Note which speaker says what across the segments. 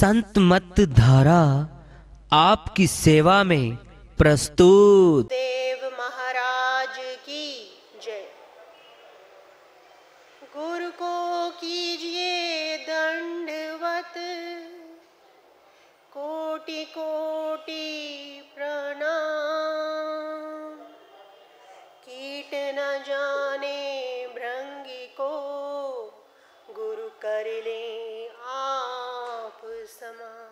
Speaker 1: संत मत धारा आपकी सेवा में प्रस्तुत।
Speaker 2: देव महाराज की जय। गुरु को कीजिए दंडवत, कोटि कोटि प्रणाम। कीट न जाने भृंगी को, गुरु कर ले आप समान।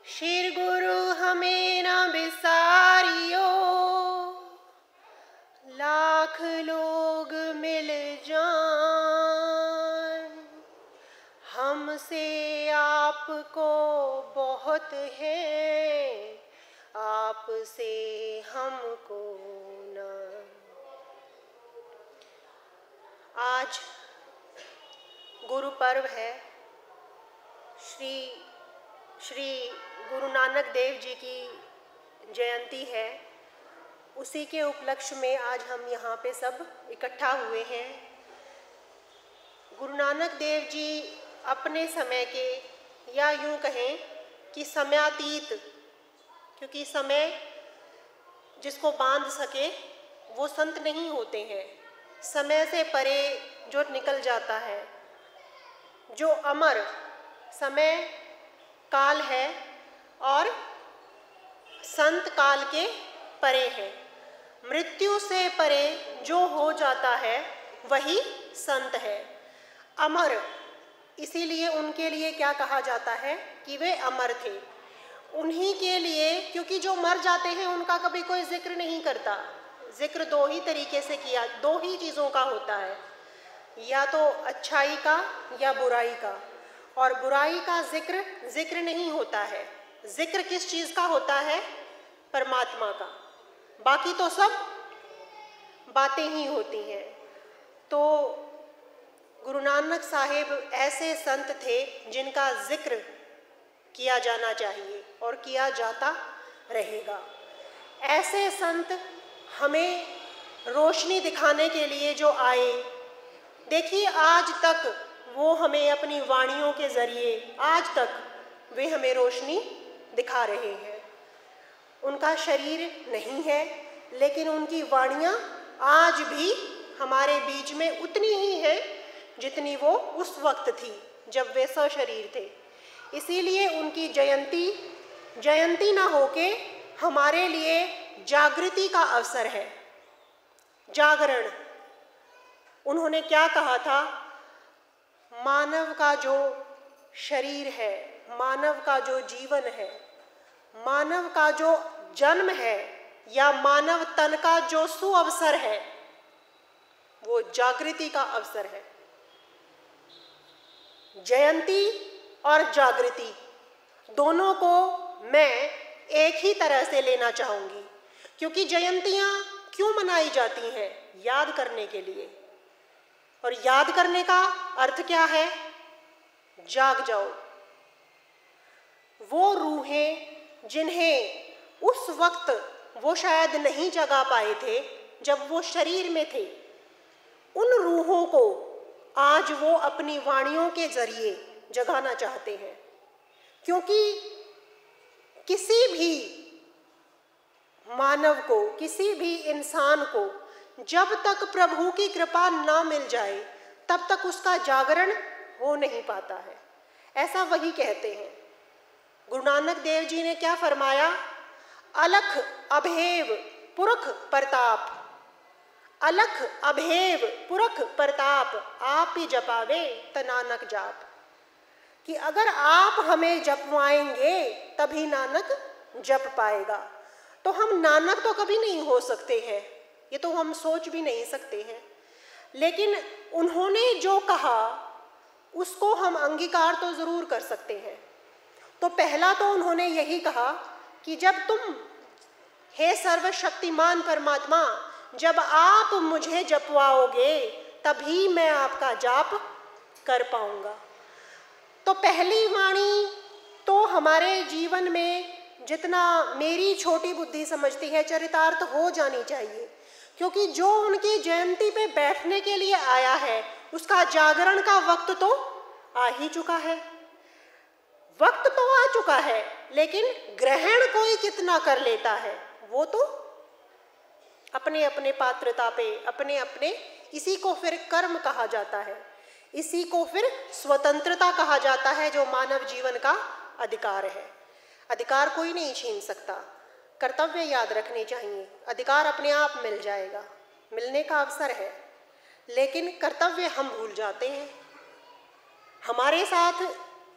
Speaker 2: श्री गुरु हमें न बिसारियो, लाख लोग मिल जान। हमसे आपको बहुत है, आपसे हमको न। आज गुरु पर्व है। श्री गुरु नानक देव जी की जयंती है। उसी के उपलक्ष्य में आज हम यहाँ पे सब इकट्ठा हुए हैं। गुरु नानक देव जी अपने समय के, या यूँ कहें कि समयातीत, क्योंकि समय जिसको बांध सके वो संत नहीं होते हैं। समय से परे जो निकल जाता है, जो अमर समय काल है और संत काल के परे है। मृत्यु से परे जो हो जाता है वही संत है, अमर। इसीलिए उनके लिए क्या कहा जाता है कि वे अमर थे। उन्हीं के लिए, क्योंकि जो मर जाते हैं उनका कभी कोई जिक्र नहीं करता। जिक्र दो ही तरीके से किया, दो ही चीज़ों का होता है, या तो अच्छाई का या बुराई का। और बुराई का जिक्र नहीं होता है। जिक्र किस चीज़ का होता है? परमात्मा का। बाकी तो सब बातें ही होती हैं। तो गुरु नानक साहिब ऐसे संत थे जिनका जिक्र किया जाना चाहिए और किया जाता रहेगा। ऐसे संत हमें रोशनी दिखाने के लिए जो आए, देखिए आज तक वो हमें अपनी वाणियों के ज़रिए, आज तक वे हमें रोशनी दिखा रहे हैं। उनका शरीर नहीं है, लेकिन उनकी वाणियाँ आज भी हमारे बीच में उतनी ही है जितनी वो उस वक्त थी जब वे सशरीर थे। इसीलिए उनकी जयंती ना होके हमारे लिए जागृति का अवसर है, जागरण। उन्होंने क्या कहा था? मानव का जो शरीर है, मानव का जो जीवन है, मानव का जो जन्म है, या मानव तन का जो सुअवसर है, वो जागृति का अवसर है। जयंती और जागृति दोनों को मैं एक ही तरह से लेना चाहूँगी, क्योंकि जयंतियाँ क्यों मनाई जाती हैं? याद करने के लिए। और याद करने का अर्थ क्या है? जाग जाओ। वो रूहें जिन्हें उस वक्त वो शायद नहीं जगा पाए थे जब वो शरीर में थे, उन रूहों को आज वो अपनी वाणियों के जरिए जगाना चाहते हैं। क्योंकि किसी भी मानव को, किसी भी इंसान को जब तक प्रभु की कृपा ना मिल जाए तब तक उसका जागरण हो नहीं पाता है। ऐसा वही कहते हैं। गुरु नानक देव जी ने क्या फरमाया? अलख अभेव पुरख प्रताप, अलख अभेव पुरख प्रताप, आप ही जपावे त नानक जाप। कि अगर आप हमें जपवाएंगे तभी नानक जप पाएगा। तो हम नानक तो कभी नहीं हो सकते हैं, ये तो हम सोच भी नहीं सकते हैं। लेकिन उन्होंने जो कहा उसको हम अंगीकार तो ज़रूर कर सकते हैं। तो पहला तो उन्होंने यही कहा कि जब तुम, हे सर्वशक्तिमान परमात्मा, जब आप मुझे जपवाओगे तभी मैं आपका जाप कर पाऊंगा। तो पहली वाणी तो हमारे जीवन में, जितना मेरी छोटी बुद्धि समझती है, चरितार्थ हो जानी चाहिए। क्योंकि जो उनकी जयंती पे बैठने के लिए आया है उसका जागरण का वक्त तो आ ही चुका है, वक्त तो आ चुका है, लेकिन ग्रहण कोई कितना कर लेता है वो तो अपने अपने पात्रता पे, अपने अपने, इसी को फिर कर्म कहा जाता है, इसी को फिर स्वतंत्रता कहा जाता है, जो मानव जीवन का अधिकार है। अधिकार कोई नहीं छीन सकता, कर्तव्य याद रखने चाहिए। अधिकार अपने आप मिल जाएगा, मिलने का अवसर है, लेकिन कर्तव्य हम भूल जाते हैं। हमारे साथ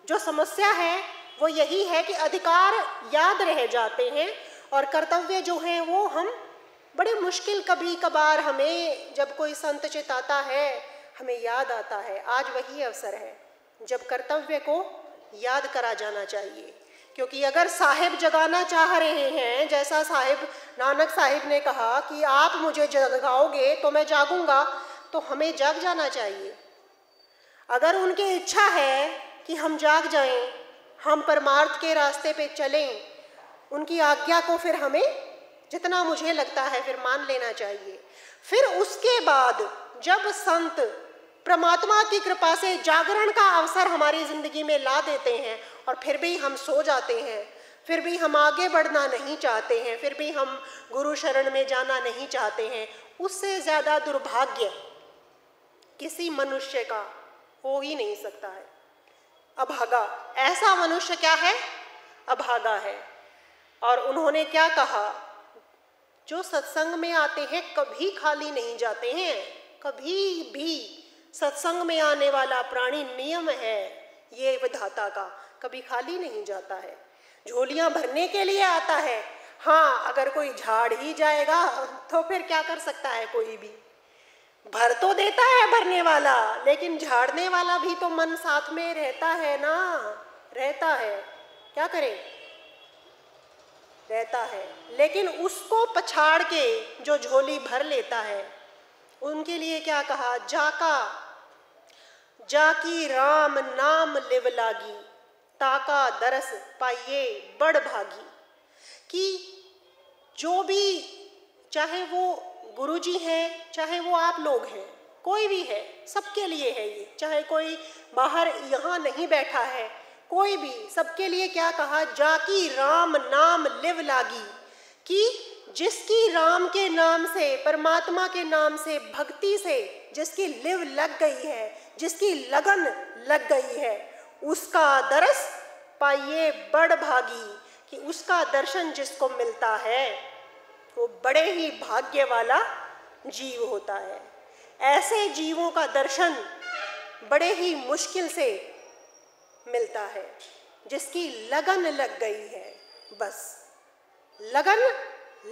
Speaker 2: जो समस्या है वो यही है कि अधिकार याद रह जाते हैं और कर्तव्य जो है वो हम बड़े मुश्किल, कभी कभार हमें जब कोई संत चिताता है हमें याद आता है। आज वही अवसर है जब कर्तव्य को याद करा जाना चाहिए, क्योंकि अगर साहिब जगाना चाह रहे हैं, जैसा साहिब नानक साहिब ने कहा कि आप मुझे जगाओगे तो मैं जागूंगा, तो हमें जाग जाना चाहिए। अगर उनकी इच्छा है कि हम जाग जाएं, हम परमार्थ के रास्ते पे चलें, उनकी आज्ञा को फिर हमें, जितना मुझे लगता है, फिर मान लेना चाहिए। फिर उसके बाद जब संत परमात्मा की कृपा से जागरण का अवसर हमारी जिंदगी में ला देते हैं और फिर भी हम सो जाते हैं, फिर भी हम आगे बढ़ना नहीं चाहते हैं, फिर भी हम गुरु शरण में जाना नहीं चाहते हैं, उससे ज़्यादा दुर्भाग्य किसी मनुष्य का हो ही नहीं सकता है। अभागा, ऐसा मनुष्य क्या है? अभागा है। और उन्होंने क्या कहा? जो सत्संग में आते हैं कभी खाली नहीं जाते हैं, कभी भी। सत्संग में आने वाला प्राणी, नियम है ये विधाता का, कभी खाली नहीं जाता है, झोलियां भरने के लिए आता है। हाँ, अगर कोई झाड़ ही जाएगा तो फिर क्या कर सकता है कोई भी? भर तो देता है भरने वाला, लेकिन झाड़ने वाला भी तो मन साथ में रहता है ना, रहता है, क्या करें, रहता है। लेकिन उसको पछाड़ के जो झोली भर लेता है, उनके लिए क्या कहा? जाका जाकी राम नाम लिव लागी, ताका दरस पाइये बड़ भागी। कि जो भी, चाहे वो गुरुजी हैं, चाहे वो आप लोग हैं, कोई भी है, सबके लिए है ये। चाहे कोई बाहर यहाँ नहीं बैठा है, कोई भी, सबके लिए क्या कहा? जाकी राम नाम लिव लागी। कि जिसकी राम के नाम से, परमात्मा के नाम से, भक्ति से जिसकी लिव लग गई है, जिसकी लगन लग गई है, उसका दरस पाइये बड़ भागी। कि उसका दर्शन जिसको मिलता है वो बड़े ही भाग्य वाला जीव होता है। ऐसे जीवों का दर्शन बड़े ही मुश्किल से मिलता है, जिसकी लगन लग गई है। बस लगन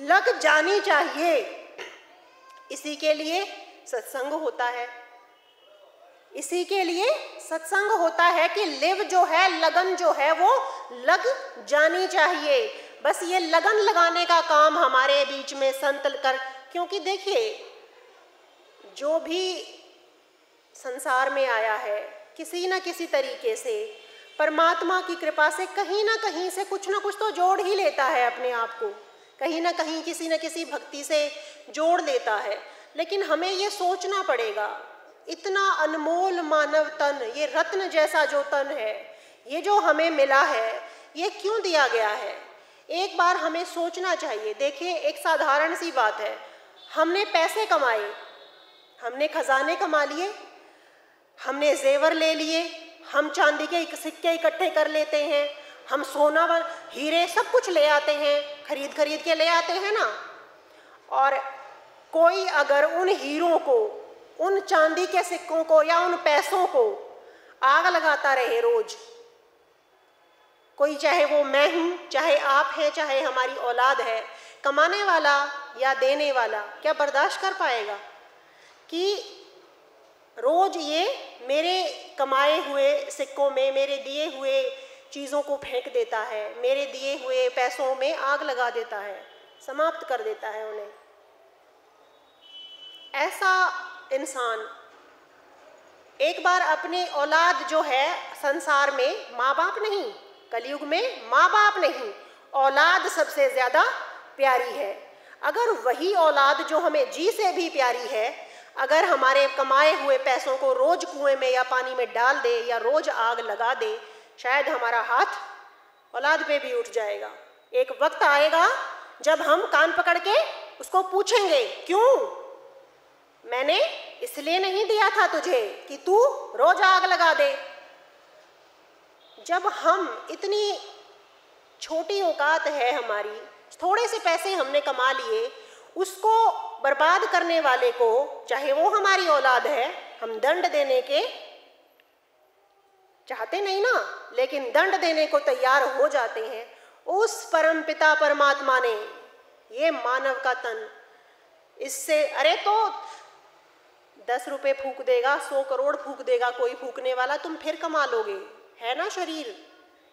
Speaker 2: लग जानी चाहिए, इसी के लिए सत्संग होता है, इसी के लिए सत्संग होता है कि लिव जो है, लगन जो है वो लग जानी चाहिए। बस ये लगन लगाने का काम हमारे बीच में संत कर, क्योंकि देखिए जो भी संसार में आया है किसी न किसी तरीके से परमात्मा की कृपा से कहीं ना कहीं से कुछ ना कुछ तो जोड़ ही लेता है अपने आप को, कहीं ना कहीं किसी न किसी भक्ति से जोड़ लेता है। लेकिन हमें ये सोचना पड़ेगा, इतना अनमोल मानव तन, ये रत्न जैसा जो तन है, ये जो हमें मिला है, ये क्यों दिया गया है? एक बार हमें सोचना चाहिए। देखिए, एक साधारण सी बात है, हमने पैसे कमाए, हमने खजाने कमा लिए, हमने जेवर ले लिए, हम चांदी के सिक्के इकट्ठे कर लेते हैं, हम सोना व हीरे सब कुछ ले आते हैं, खरीद खरीद के ले आते हैं ना। और कोई अगर उन हीरों को, उन चांदी के सिक्कों को या उन पैसों को आग लगाता रहे रोज, कोई, चाहे वो मैं हूँ, चाहे आप हैं, चाहे हमारी औलाद है, कमाने वाला या देने वाला, क्या बर्दाश्त कर पाएगा कि रोज ये मेरे कमाए हुए सिक्कों में, मेरे दिए हुए चीज़ों को फेंक देता है, मेरे दिए हुए पैसों में आग लगा देता है, समाप्त कर देता है उन्हें? ऐसा इंसान एक बार अपने औलाद जो है, संसार में माँ बाप नहीं, कलयुग में माँ बाप नहीं, औलाद सबसे ज़्यादा प्यारी है। अगर वही औलाद जो हमें जी से भी प्यारी है, अगर हमारे कमाए हुए पैसों को रोज कुएं में या पानी में डाल दे या रोज आग लगा दे, शायद हमारा हाथ औलाद पे भी उठ जाएगा। एक वक्त आएगा जब हम कान पकड़ के उसको पूछेंगे, क्यों? मैंने इसलिए नहीं दिया था तुझे कि तू रोज आग लगा दे। जब हम इतनी छोटी औकात है हमारी, थोड़े से पैसे हमने कमा लिए, उसको बर्बाद करने वाले को, चाहे वो हमारी औलाद है, हम दंड देने के चाहते नहीं ना, लेकिन दंड देने को तैयार हो जाते हैं। उस परम पिता परमात्मा ने ये मानव का तन, इससे अरे तो 10 रुपए फूक देगा, 100 करोड़ फूक देगा कोई फूकने वाला, तुम फिर कमा लोगे। है ना शरीर,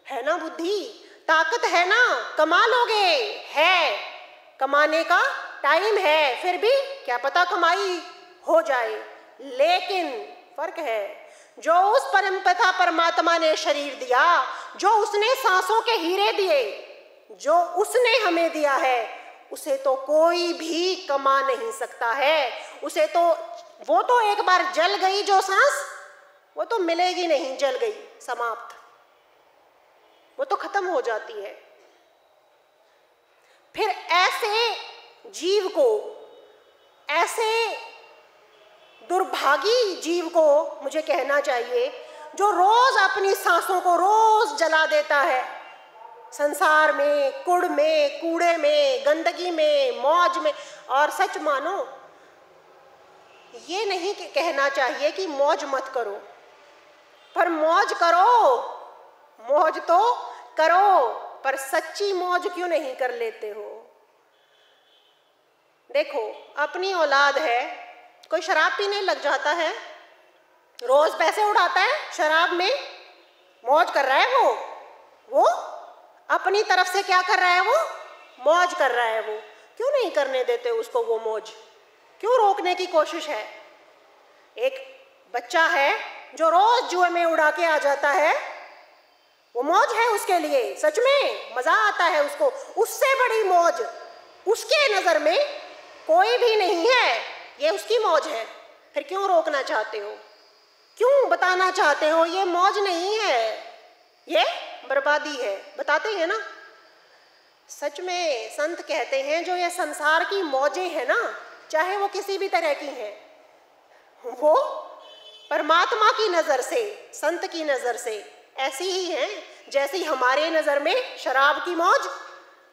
Speaker 2: है ना बुद्धि, ताकत है ना, कमा लोगे। है कमाने का टाइम है, फिर भी क्या पता कमाई हो जाए। लेकिन फर्क है, जो उस परम पिता परमात्मा ने शरीर दिया, जो उसने सांसों के हीरे दिए, जो उसने हमें दिया है, उसे तो कोई भी कमा नहीं सकता है। उसे तो, वो तो एक बार जल गई जो सांस, वो तो मिलेगी नहीं, जल गई, समाप्त, वो तो खत्म हो जाती है। फिर ऐसे जीव को, ऐसे दुर्भागी जीव को मुझे कहना चाहिए, जो रोज अपनी सांसों को रोज जला देता है, संसार में, कुड़ में, कूड़े में, गंदगी में, मौज में। और सच मानो, ये नहीं कहना चाहिए कि मौज मत करो, पर मौज करो, मौज तो करो, पर सच्ची मौज क्यों नहीं कर लेते हो? देखो, अपनी औलाद है, कोई शराब पीने लग जाता है, रोज पैसे उड़ाता है शराब में, मौज कर रहा है वो अपनी तरफ से क्या कर रहा है, वो मौज कर रहा है। वो क्यों नहीं करने देते उसको वो मौज? क्यों रोकने की कोशिश है? एक बच्चा है जो रोज जुए में उड़ा के आ जाता है, वो मौज है उसके लिए, सच में मजा आता है उसको। उससे बड़ी मौज उसके नजर में कोई भी नहीं है, ये उसकी मौज है। फिर क्यों रोकना चाहते हो? क्यों बताना चाहते हो ये मौज नहीं है, ये बर्बादी है? बताते हैं ना, सच में संत कहते हैं जो ये संसार की मौजें हैं ना, चाहे वो किसी भी तरह की हैं, वो परमात्मा की नज़र से, संत की नज़र से ऐसी ही हैं जैसी हमारे नज़र में शराब की मौज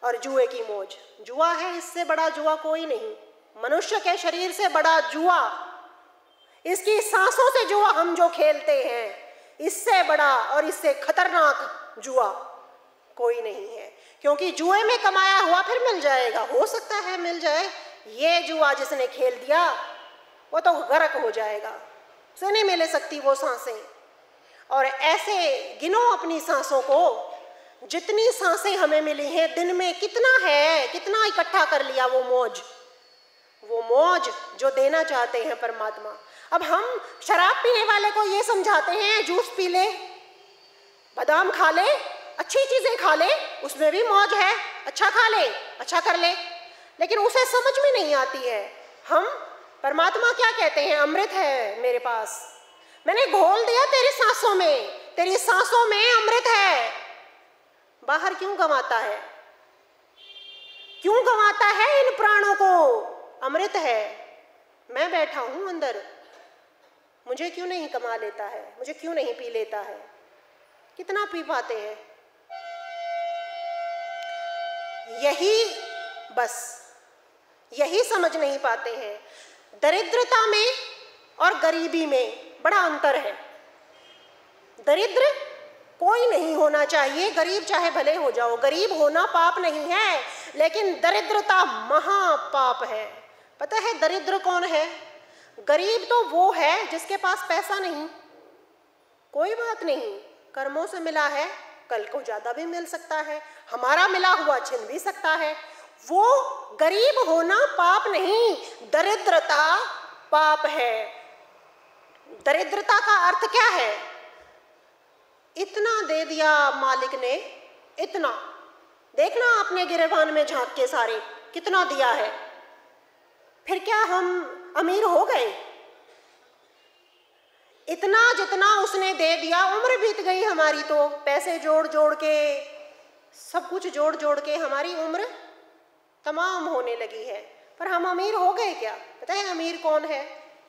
Speaker 2: और जुए की मौज। जुआ है, इससे बड़ा जुआ कोई नहीं। मनुष्य के शरीर से बड़ा जुआ, इसकी सांसों से जुआ हम जो खेलते हैं, इससे बड़ा और इससे खतरनाक जुआ कोई नहीं है। क्योंकि जुए में कमाया हुआ फिर मिल जाएगा, हो सकता है मिल जाए। ये जुआ जिसने खेल दिया वो तो गर्क हो जाएगा, उसे नहीं मिल सकती वो सांसें। और ऐसे गिनो अपनी सांसों को, जितनी सांसें हमें मिली हैं दिन में, कितना है, कितना इकट्ठा कर लिया वो मौज जो देना चाहते हैं परमात्मा। अब हम शराब पीने वाले को ये समझाते हैं जूस पी ले, बादाम खा ले, अच्छी चीजें खा ले, उसमें भी मौज है, अच्छा खा ले, अच्छा कर ले, लेकिन उसे समझ में नहीं आती है। हम परमात्मा क्या कहते हैं? अमृत है मेरे पास, मैंने घोल दिया तेरी सांसों में, तेरी सांसों में अमृत है। बाहर क्यों गंवाता है? क्यों गंवाता है इन प्राणों को? अमृत है, मैं बैठा हूं अंदर, मुझे क्यों नहीं कमा लेता है, मुझे क्यों नहीं पी लेता है? कितना पी पाते हैं? यही समझ नहीं पाते हैं। दरिद्रता में और गरीबी में बड़ा अंतर है। दरिद्र कोई नहीं होना चाहिए, गरीब चाहे भले हो जाओ, गरीब होना पाप नहीं है, लेकिन दरिद्रता महापाप है। पता है दरिद्र कौन है? गरीब तो वो है जिसके पास पैसा नहीं, कोई बात नहीं, कर्मों से मिला है, कल को ज्यादा भी मिल सकता है, हमारा मिला हुआ छिन भी सकता है। वो गरीब होना पाप नहीं, दरिद्रता पाप है। दरिद्रता का अर्थ क्या है? इतना दे दिया मालिक ने, इतना, देखना अपने गिरेबान में झांक के सारे कितना दिया है, फिर क्या हम अमीर हो गए? इतना जितना उसने दे दिया, उम्र बीत गई हमारी, तो पैसे जोड़ जोड़ के, सब कुछ जोड़ जोड़ के हमारी उम्र तमाम होने लगी है, पर हम अमीर हो गए क्या? पता है अमीर कौन है?